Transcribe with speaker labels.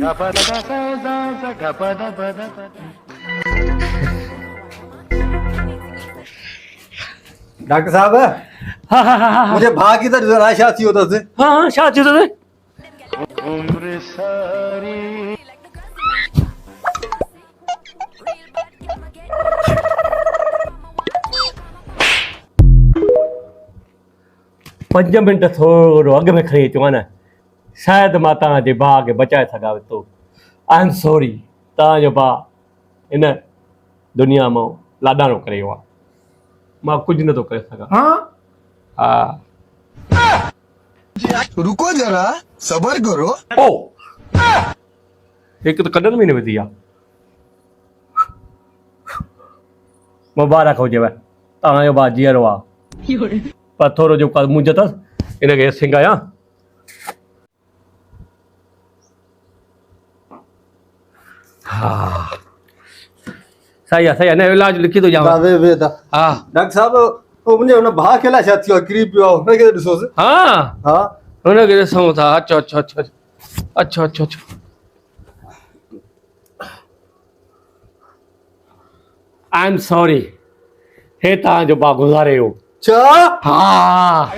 Speaker 1: doctor साहब
Speaker 2: हाँ हाँ हाँ हाँ
Speaker 1: मुझे भाग की तरह जरा शादी होता से
Speaker 2: हाँ हाँ शादी तो दे पंज मिंट थोड़ो अॻ में खणी अचो न शायदि मां तव्हांजे भाउ खे बचाए सघां थो आई एम सॉरी तव्हांजो भाउ हिन दुनिया मां लाॾाणो करे वियो आहे मां कुझु नथो करे सघां
Speaker 1: हाँ
Speaker 2: हा
Speaker 3: रुको जरा सबर करो
Speaker 2: ओ हिकु त कॾनि में न विधी आहे मुबारक हुजेव तव्हांजो भाउ जीअरो आहे पर थोरो जेको मुंझ अथसि हिनखे सिंगायां हा सही आहे हिन जो इलाजु लिखी थो ॾियांव
Speaker 1: दावे वेदा
Speaker 2: हा
Speaker 1: डॉक्टर साहब वो मुझे उन भाग के ला शादी हो गरीब पियो उन के ॾिसो से
Speaker 2: हा
Speaker 1: हाँ
Speaker 2: हुनखे ॾिसूं था अचो अचो अचो अचो अचो अचो आई एम सॉरी हे तव्हांजो भाउ गुज़ारे वियो
Speaker 1: चा
Speaker 2: हा